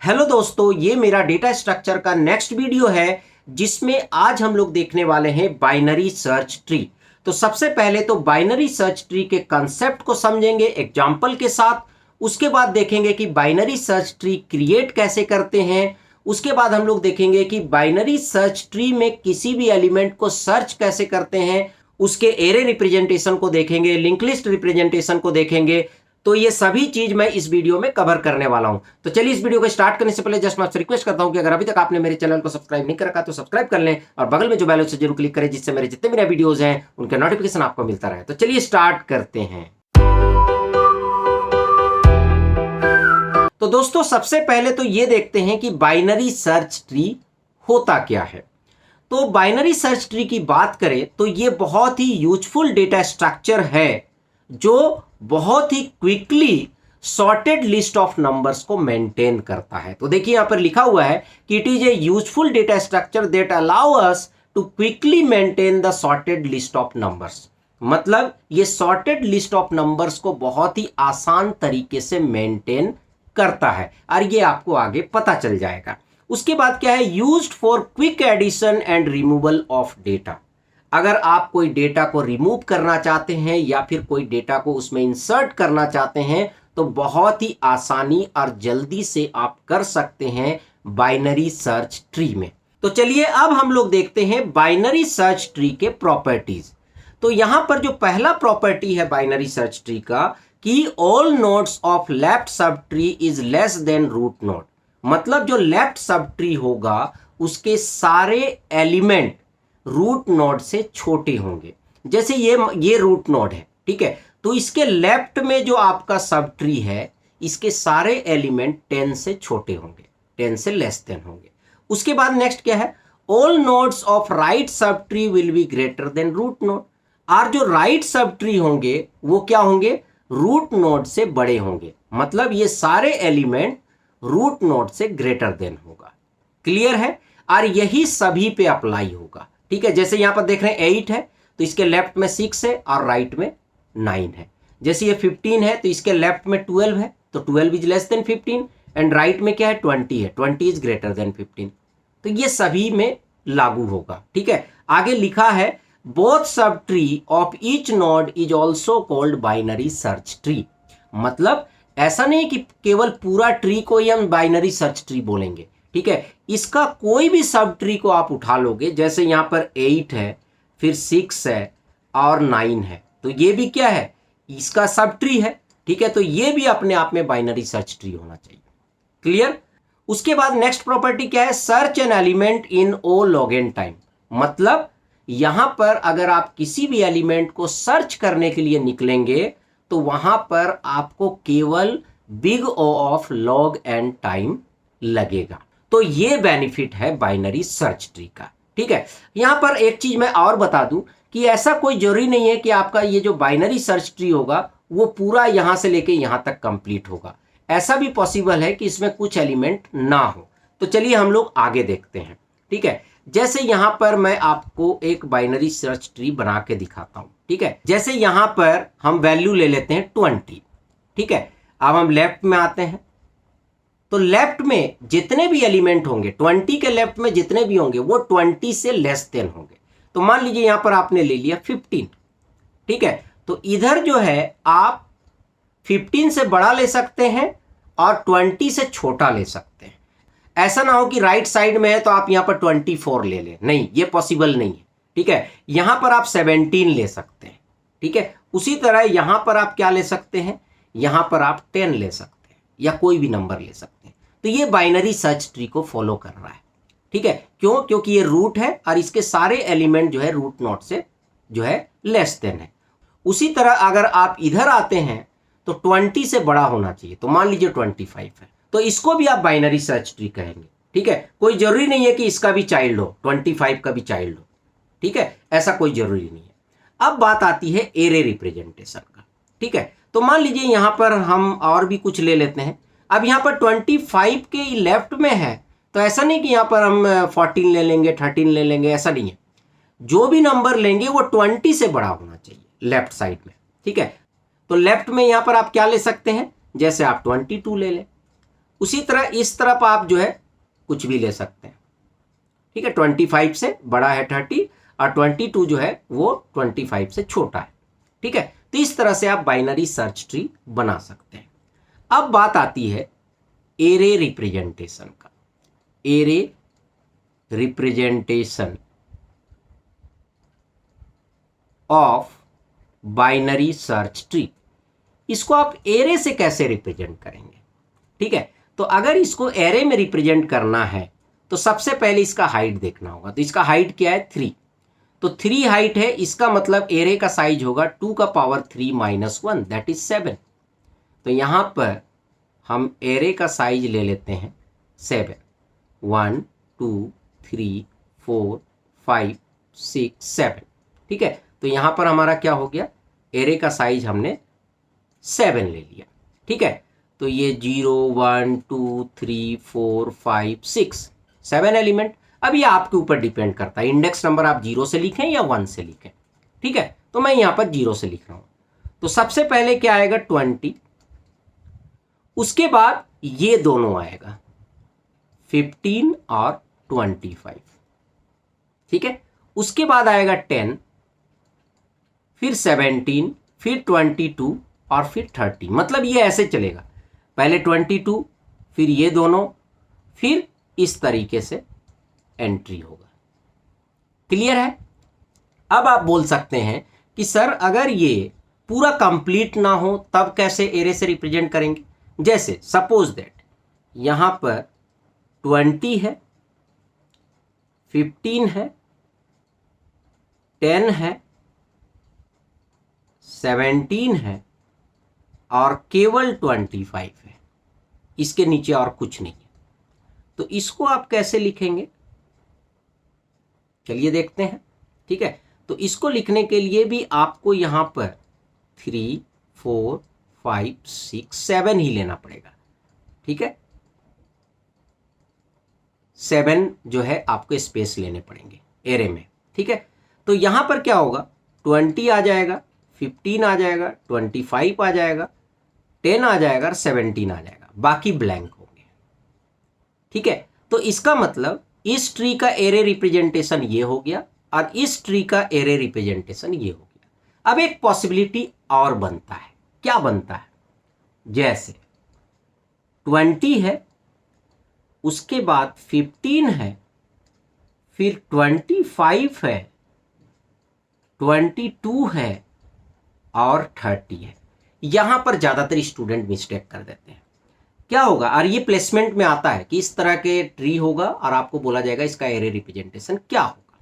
Hello दोस्तों, ये मेरा डेटा स्ट्रक्चर का नेक्स्ट वीडियो है जिसमें आज हम लोग देखने वाले हैं बाइनरी सर्च ट्री। तो सबसे पहले तो बाइनरी सर्च ट्री के कंसेप्ट को समझेंगे एग्जांपल के साथ। उसके बाद देखेंगे कि बाइनरी सर्च ट्री क्रिएट कैसे करते हैं। उसके बाद हम लोग देखेंगे कि बाइनरी सर्च ट्री में किसी भी एलिमेंट को सर्च कैसे करते हैं। उसके एरे रिप्रेजेंटेशन को देखेंगे, लिंक लिस्ट रिप्रेजेंटेशन को देखेंगे। तो ये सभी चीज मैं इस वीडियो में कवर करने वाला हूं। तो चलिए इस वीडियो को स्टार्ट करने से पहले जस्ट मैं आपसे रिक्वेस्ट करता हूं कि अगर अभी तक आपने मेरे चैनल को सब्सक्राइब नहीं कर रखा तो सब्सक्राइब कर लें और बगल में जो बेल से जरूर क्लिक करें जिससे मेरे जितने भी नए वीडियोज हैं उनके नोटिफिकेशन आपको मिलता रहे। तो चलिए स्टार्ट करते हैं। तो दोस्तों सबसे पहले तो ये देखते हैं कि बाइनरी सर्च ट्री होता क्या है। तो बाइनरी सर्च ट्री की बात करें तो ये बहुत ही यूजफुल डेटा स्ट्रक्चर है जो बहुत ही quickly sorted list of numbers को मेंटेन करता है। तो देखिए यहां पर लिखा हुआ है कि it is a useful data structure that allow us to quickly maintain the sorted list of numbers. मतलब ये सॉर्टेड लिस्ट ऑफ नंबर्स को बहुत ही आसान तरीके से मेंटेन करता है और ये आपको आगे पता चल जाएगा। उसके बाद क्या है, used for quick addition and removal of data. अगर आप कोई डेटा को रिमूव करना चाहते हैं या फिर कोई डेटा को उसमें इंसर्ट करना चाहते हैं तो बहुत ही आसानी और जल्दी से आप कर सकते हैं बाइनरी सर्च ट्री में। तो चलिए अब हम लोग देखते हैं बाइनरी सर्च ट्री के प्रॉपर्टीज। तो यहां पर जो पहला प्रॉपर्टी है बाइनरी सर्च ट्री का कि all nodes of left subtree is less than root node. मतलब जो लेफ्ट सब ट्री होगा उसके सारे एलिमेंट रूट नोड से छोटे होंगे। जैसे ये रूट नोड है, ठीक है, तो इसके लेफ्ट में जो आपका सब ट्री है इसके सारे एलिमेंट 10 से छोटे होंगे, 10 से लेस देन होंगे। उसके बाद नेक्स्ट क्या है, all nodes of right subtree will be greater than root node. और जो राइट सब ट्री होंगे वो क्या होंगे, रूट नोड से बड़े होंगे। मतलब ये सारे एलिमेंट रूट नोड से ग्रेटर देन होगा। क्लियर है? और यही सभी पे अप्लाई होगा। ठीक है, जैसे यहां पर देख रहे हैं 8 है तो इसके लेफ्ट में 6 है और राइट में 9 है। जैसे ये 15 है तो इसके लेफ्ट में 12 है तो 12 is less then 15 and right में क्या है 20 है, 20 इज ग्रेटर देन 15। तो ये सभी में लागू होगा। ठीक है, आगे लिखा है both sub tree of each node is also called binary search tree. मतलब ऐसा नहीं कि केवल पूरा ट्री को ही हम बाइनरी सर्च ट्री बोलेंगे। ठीक है, इसका कोई भी सब ट्री को आप उठा लोगे, जैसे यहां पर 8 है फिर 6 है और 9 है तो ये भी क्या है, इसका सब ट्री है। ठीक है, तो ये भी अपने आप में बाइनरी सर्च ट्री होना चाहिए। क्लियर? उसके बाद नेक्स्ट प्रॉपर्टी क्या है, search an element in O log N time. मतलब यहां पर अगर आप किसी भी एलिमेंट को सर्च करने के लिए निकलेंगे तो वहां पर आपको केवल big O of log N time लगेगा। तो ये बेनिफिट है बाइनरी सर्च ट्री का। ठीक है, यहां पर एक चीज मैं और बता दूं कि ऐसा कोई जरूरी नहीं है कि आपका ये जो बाइनरी सर्च ट्री होगा वो पूरा यहां से लेके यहां तक कंप्लीट होगा। ऐसा भी पॉसिबल है कि इसमें कुछ एलिमेंट ना हो। तो चलिए हम लोग आगे देखते हैं। ठीक है, जैसे यहां पर मैं आपको एक बाइनरी सर्च ट्री बना के दिखाता हूं। ठीक है, जैसे यहां पर हम वैल्यू ले लेते हैं 20। ठीक है, अब हम लेफ्ट में आते हैं तो लेफ्ट में जितने भी एलिमेंट होंगे 20 के लेफ्ट में जितने भी होंगे वो 20 से लेस देन होंगे। तो मान लीजिए यहां पर आपने ले लिया 15। ठीक है, तो इधर जो है आप 15 से बड़ा ले सकते हैं और 20 से छोटा ले सकते हैं। ऐसा ना हो कि राइट साइड में है तो आप यहां पर 24 ले लें, नहीं, ये पॉसिबल नहीं है। ठीक है, यहां पर आप 17 ले सकते हैं। ठीक है, उसी तरह यहां पर आप क्या ले सकते हैं, यहां पर आप 10 ले सकते हैं या कोई भी नंबर ले सकते हैं। तो ये बाइनरी सर्च ट्री को फॉलो कर रहा है। ठीक है, क्यों? क्योंकि ये रूट है और इसके सारे एलिमेंट जो है रूट नोड से जो है लेस देन है। उसी तरह अगर आप इधर आते हैं तो 20 से बड़ा होना चाहिए। तो मान लीजिए 25 है तो इसको भी आप बाइनरी सर्च ट्री कहेंगे। ठीक है, कोई जरूरी नहीं है कि इसका भी चाइल्ड हो, 25 का भी चाइल्ड हो। ठीक है, ऐसा कोई जरूरी नहीं है। अब बात आती है एरे रिप्रेजेंटेशन का। ठीक है, तो मान लीजिए यहां पर हम और भी कुछ ले लेते हैं। अब यहां पर 25 के लेफ्ट में है तो ऐसा नहीं कि यहां पर हम 14 ले लेंगे, 13 ले लेंगे, ऐसा नहीं है। जो भी नंबर लेंगे वो 20 से बड़ा होना चाहिए लेफ्ट साइड में। ठीक है, तो लेफ्ट में यहां पर आप क्या ले सकते हैं, जैसे आप 22 ले लें। उसी तरह इस तरफ आप जो है कुछ भी ले सकते हैं, ठीक है। 25 से बड़ा है 30 और 22 जो है वो 25 से छोटा है, ठीक है। तो इस तरह से आप बाइनरी सर्च ट्री बना सकते हैं। अब बात आती है एरे रिप्रेजेंटेशन का। Array representation of binary search tree, इसको आप एरे से कैसे रिप्रेजेंट करेंगे, ठीक है। तो अगर इसको एरे में रिप्रेजेंट करना है तो सबसे पहले इसका हाइट देखना होगा। तो इसका हाइट क्या है 3, तो 3 हाइट है, इसका मतलब एरे का साइज होगा 2 का पावर 3 माइनस 1 दैट इज 7। तो यहाँ पर हम एरे का साइज ले लेते हैं 7, 1 2 3 4 5 6 7, ठीक है। तो यहाँ पर हमारा क्या हो गया, एरे का साइज हमने 7 ले लिया, ठीक है। तो ये 0 1 2 3 4 5 6 7 एलिमेंट। अब ये आपके ऊपर डिपेंड करता है, इंडेक्स नंबर आप 0 से लिखें या 1 से लिखें, ठीक है। तो मैं यहाँ पर 0 से लिख रहा हूँ। तो सबसे पहले क्या आएगा 20, उसके बाद ये दोनों आएगा 15 और 25, ठीक है। उसके बाद आएगा 10, फिर 17, फिर 22 और फिर 30। मतलब ये ऐसे चलेगा, पहले 22, फिर ये दोनों, फिर इस तरीके से एंट्री होगा। क्लियर है। अब आप बोल सकते हैं कि सर अगर ये पूरा कंप्लीट ना हो तब कैसे एरे से रिप्रेजेंट करेंगे। जैसे सपोज दैट यहां पर 20 है, 15 है, 10 है, 17 है और केवल 25 है, इसके नीचे और कुछ नहीं है। तो इसको आप कैसे लिखेंगे, चलिए देखते हैं, ठीक है। तो इसको लिखने के लिए भी आपको यहां पर 3 4 5 6 7 ही लेना पड़ेगा, ठीक है। 7 जो है आपको स्पेस लेने पड़ेंगे एरे में, ठीक है। तो यहां पर क्या होगा, 20 आ जाएगा, 15 आ जाएगा, 25 आ जाएगा, 10 आ जाएगा और 17 आ जाएगा, बाकी ब्लैंक होंगे, ठीक है। तो इसका मतलब इस ट्री का एरे रिप्रेजेंटेशन ये हो गया और इस ट्री का एरे रिप्रेजेंटेशन ये हो गया। अब एक पॉसिबिलिटी और बनता है, क्या बनता है, जैसे 20 है, उसके बाद 15 है, फिर 25 है, 22 है और 30 है। यहां पर ज्यादातर स्टूडेंट मिस्टेक कर देते हैं। क्या होगा, और ये प्लेसमेंट में आता है कि इस तरह के ट्री होगा और आपको बोला जाएगा इसका एरे रिप्रेजेंटेशन क्या होगा।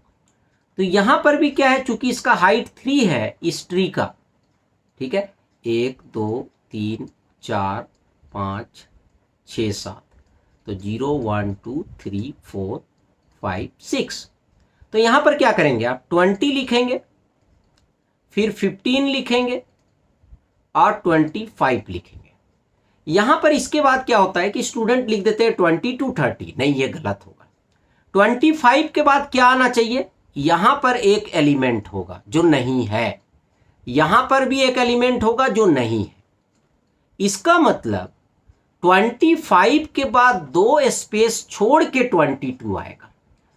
तो यहां पर भी क्या है, चूंकि इसका हाइट 3 है इस ट्री का, ठीक है, 1 2 3 4 5 6 7, तो 0 1 2 3 4 5 6। तो यहां पर क्या करेंगे आप 20 लिखेंगे, फिर 15 लिखेंगे और 25 लिखेंगे। यहां पर इसके बाद क्या होता है कि स्टूडेंट लिख देते हैं 20 to 30, नहीं ये गलत होगा। 25 के बाद क्या आना चाहिए, यहां पर एक एलिमेंट होगा जो नहीं है, यहां पर भी एक एलिमेंट होगा जो नहीं है। इसका मतलब 25 के बाद 2 स्पेस छोड़ के 22 आएगा।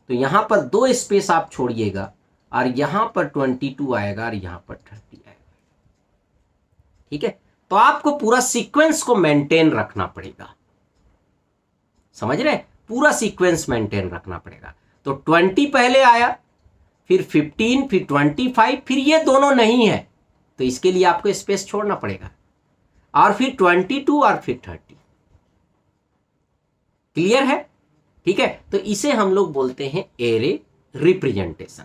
तो यहां पर 2 स्पेस आप छोड़िएगा और यहां पर 22 आएगा और यहां पर 30 आएगा, ठीक है। तो आपको पूरा सीक्वेंस को मेंटेन रखना पड़ेगा, समझ रहे, पूरा सीक्वेंस मेंटेन रखना पड़ेगा। तो 20 पहले आया, फिर 15, फिर 25, फिर ये दोनों नहीं है तो इसके लिए आपको स्पेस छोड़ना पड़ेगा, और फिर 22 और फिर 30। क्लियर है, ठीक है। तो इसे हम लोग बोलते हैं एरे रिप्रेजेंटेशन।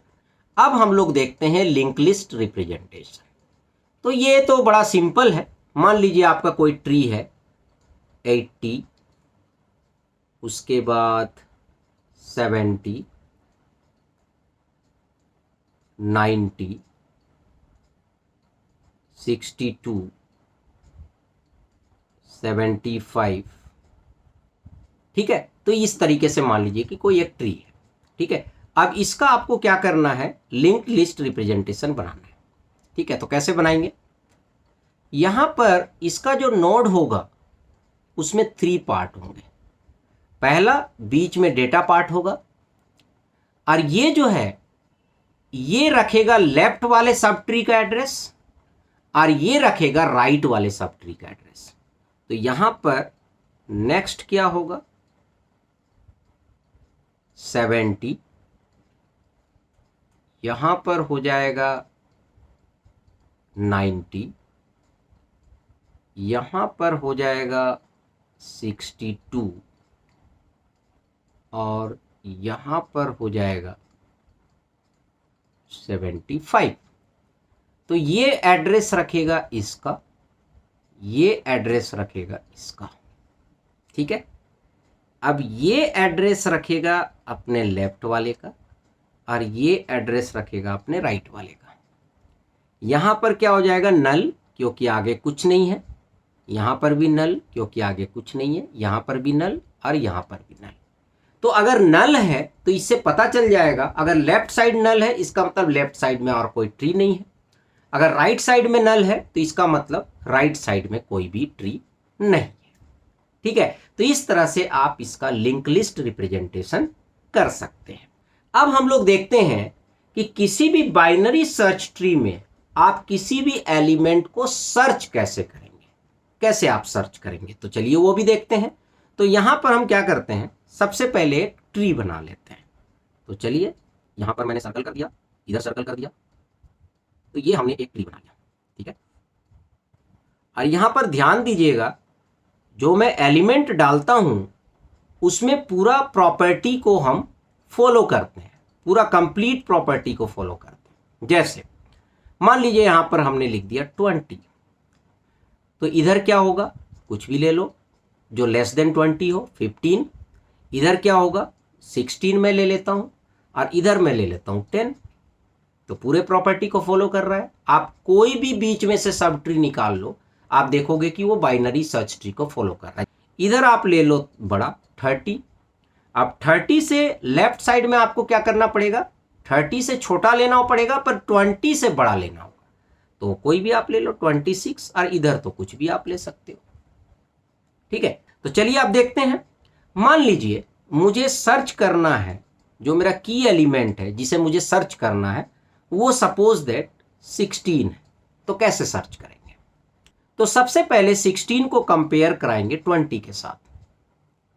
अब हम लोग देखते हैं लिंक लिस्ट रिप्रेजेंटेशन। तो ये तो बड़ा सिंपल है। मान लीजिए आपका कोई ट्री है 80, उसके बाद 70, 90, 62, 75, ठीक है। तो इस तरीके से मान लीजिए कि कोई एक ट्री है, ठीक है। अब इसका आपको क्या करना है, लिंक लिस्ट रिप्रेजेंटेशन बनाना है, ठीक है। तो कैसे बनाएंगे, यहां पर इसका जो नोड होगा उसमें 3 पार्ट होंगे। पहला बीच में डेटा पार्ट होगा, और ये जो है ये रखेगा लेफ्ट वाले सब ट्री का एड्रेस, और ये रखेगा राइट वाले सब ट्री का एड्रेस। तो यहां पर नेक्स्ट क्या होगा, 70, यहां पर हो जाएगा 90, यहां पर हो जाएगा 62, और यहां पर हो जाएगा 75। तो ये एड्रेस रखेगा इसका, ये एड्रेस रखेगा इसका। ठीक है, अब ये एड्रेस रखेगा अपने लेफ्ट वाले का, और ये एड्रेस रखेगा अपने राइट वाले का। यहां पर क्या हो जाएगा, नल, क्योंकि आगे कुछ नहीं है। यहां पर भी नल, क्योंकि आगे कुछ नहीं है। यहां पर भी नल, और यहां पर भी नल। तो अगर नल है तो इससे पता चल जाएगा, अगर लेफ्ट साइड नल है इसका मतलब लेफ्ट साइड में और कोई ट्री नहीं है। अगर राइट साइड में नल है तो इसका मतलब राइट साइड में कोई भी ट्री नहीं है। ठीक है, तो इस तरह से आप इसका लिंक लिस्ट रिप्रेजेंटेशन कर सकते हैं। अब हम लोग देखते हैं कि किसी भी बाइनरी सर्च ट्री में आप किसी भी एलिमेंट को सर्च कैसे करेंगे, कैसे आप सर्च करेंगे। तो चलिए वो भी देखते हैं। तो यहां पर हम क्या करते हैं, सबसे पहले एक ट्री बना लेते हैं। तो चलिए, यहां पर मैंने सर्कल कर दिया, इधर सर्कल कर दिया, तो ये हमने एक ट्री बना लिया। ठीक है, और यहां पर ध्यान दीजिएगा, जो मैं एलिमेंट डालता हूं उसमें पूरा प्रॉपर्टी को हम फॉलो करते हैं, पूरा कंप्लीट प्रॉपर्टी को फॉलो करते हैं। जैसे मान लीजिए यहां पर हमने लिख दिया 20, तो इधर क्या होगा, कुछ भी ले लो जो लेस देन 20 हो, 15। इधर क्या होगा, 16 में ले लेता हूं, और इधर मैं ले लेता हूं 10। तो पूरे प्रॉपर्टी को फॉलो कर रहा है। आप कोई भी बीच में से सब ट्री निकाल लो, आप देखोगे कि वो बाइनरी सर्च ट्री को फॉलो कर रहा है। इधर आप ले लो बड़ा 30। अब 30 से लेफ्ट साइड में आपको क्या करना पड़ेगा, 30 से छोटा लेना पड़ेगा, पर 20 से बड़ा लेना होगा। तो कोई भी आप ले लो 26, और इधर तो कुछ भी आप ले सकते हो। ठीक है, तो चलिए आप देखते हैं। मान लीजिए मुझे सर्च करना है, जो मेरा की एलिमेंट है जिसे मुझे सर्च करना है, वो सपोज दैट 16 है। तो कैसे सर्च करेंगे, तो सबसे पहले 16 को कंपेयर कराएंगे 20 के साथ।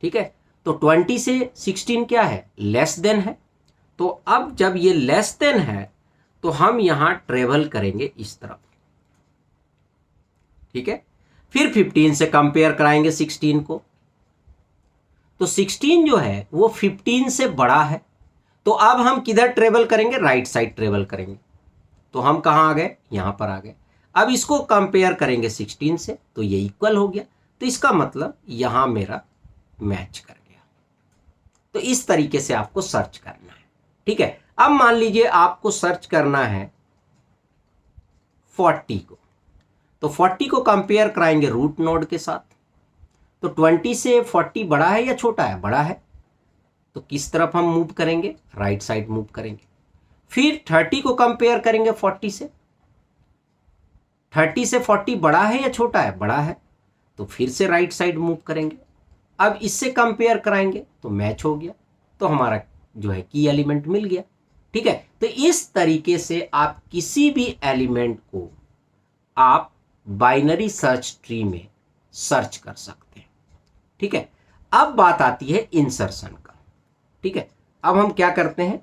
ठीक है, तो 20 से 16 क्या है, लेस देन है। तो अब जब ये लेस देन है तो हम यहां ट्रेवल करेंगे इस तरफ। ठीक है, फिर 15 से कंपेयर कराएंगे 16 को, तो 16 जो है वो 15 से बड़ा है। तो अब हम किधर ट्रेवल करेंगे, राइट साइड ट्रेवल करेंगे। तो हम कहां आ गए, यहां पर आ गए। अब इसको कंपेयर करेंगे 16 से, तो ये इक्वल हो गया। तो इसका मतलब यहां मेरा मैच कर गया। तो इस तरीके से आपको सर्च करना है। ठीक है, अब मान लीजिए आपको सर्च करना है 40 को, तो 40 को कंपेयर कराएंगे रूट नोड के साथ। तो 20 से 40 बड़ा है या छोटा है, बड़ा है। तो किस तरफ हम मूव करेंगे, राइट साइड मूव करेंगे। फिर 30 को कंपेयर करेंगे 40 से, 30 से 40 बड़ा है या छोटा है, बड़ा है। तो फिर से राइट साइड मूव करेंगे। अब इससे कंपेयर कराएंगे तो मैच हो गया, तो हमारा जो है की एलिमेंट मिल गया। ठीक है, तो इस तरीके से आप किसी भी एलिमेंट को आप बाइनरी सर्च ट्री में सर्च कर सकते हैं। ठीक है, अब बात आती है इंसर्शन का। ठीक है, अब हम क्या करते हैं,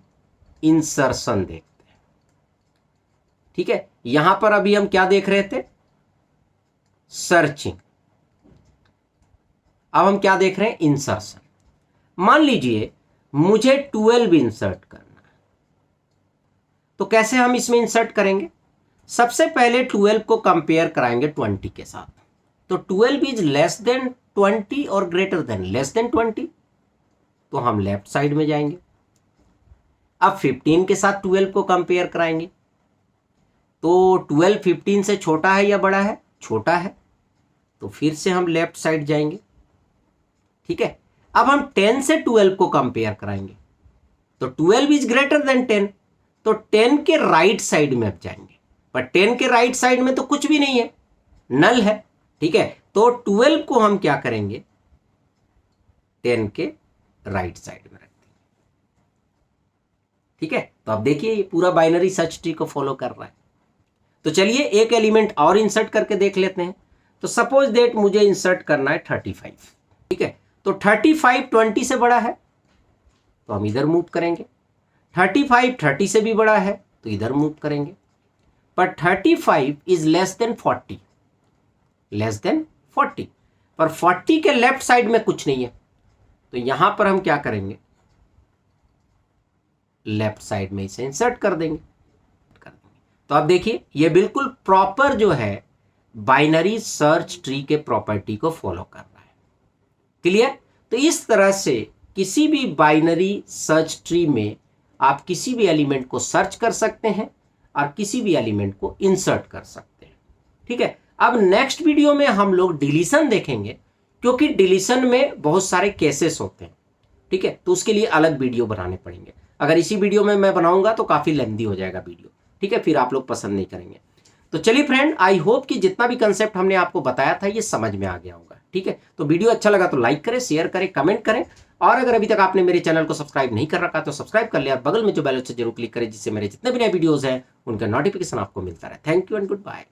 इंसर्शन देखते हैं। ठीक है, यहां पर अभी हम क्या देख रहे थे, सर्चिंग। अब हम क्या देख रहे हैं, इंसर्शन। मान लीजिए मुझे 12 इंसर्ट करना है, तो कैसे हम इसमें इंसर्ट करेंगे। सबसे पहले 12 को कंपेयर कराएंगे 20 के साथ। तो 12 इज लेस देन 20 और ग्रेटर देन लेस देन 20, तो हम लेफ्ट साइड में जाएंगे। अब 15 के साथ 12 को कंपेयर कराएंगे, तो 12 15 से छोटा है या बड़ा है, छोटा है। तो फिर से हम लेफ्ट साइड जाएंगे। ठीक है, अब हम 10 से 12 को कंपेयर कराएंगे, तो 12 इज ग्रेटर देन 10, तो 10 के राइट साइड में अब जाएंगे। पर 10 के राइट साइड में तो कुछ भी नहीं है, नल है। ठीक है, तो 12 को हम क्या करेंगे, 10 के राइट साइड में रख देंगे। ठीक है, तो अब देखिए ये पूरा बाइनरी सर्च ट्री को फॉलो कर रहा है। तो चलिए एक एलिमेंट और इंसर्ट करके देख लेते हैं। तो सपोज दैट मुझे इंसर्ट करना है 35। ठीक है, तो 35 20 से बड़ा है तो हम इधर मूव करेंगे, 35 30 से भी बड़ा है तो इधर मूव करेंगे, पर 35 is less then 40, less than 40, पर 40 के लेफ्ट साइड में कुछ नहीं है, तो यहां पर हम क्या करेंगे, लेफ्ट साइड में इसे इंसर्ट कर देंगे। तो आप देखिए ये बिल्कुल प्रॉपर जो है बाइनरी सर्च ट्री के प्रॉपर्टी को फॉलो कर रहा है। क्लियर? तो इस तरह से किसी भी बाइनरी सर्च ट्री में आप किसी भी एलिमेंट को सर्च कर सकते हैं और किसी भी एलिमेंट को इंसर्ट कर सकते हैं। ठीक है, अब नेक्स्ट वीडियो में हम लोग डिलीशन देखेंगे, क्योंकि डिलीशन में बहुत सारे केसेस होते हैं। ठीक है, तो उसके लिए अलग वीडियो बनाने पड़ेंगे। अगर इसी वीडियो में मैं बनाऊंगा तो काफी लेंथी हो जाएगा वीडियो। ठीक है, फिर आप लोग पसंद नहीं करेंगे। तो चलिए फ्रेंड, आई होप कि जितना भी कंसेप्ट हमने आपको बताया था ये समझ में आ गया होगा। ठीक है, तो वीडियो अच्छा लगा तो लाइक करें, शेयर करें, कमेंट करें, और अगर अभी तक आपने मेरे चैनल को सब्सक्राइब नहीं कर रखा तो सब्सक्राइब कर लिया, बगल में जो बेल से जरूर क्लिक करें, जिससे मेरे जितने भी नए वीडियोस हैं उनका नोटिफिकेशन आपको मिलता रहे। Thank you and good bye.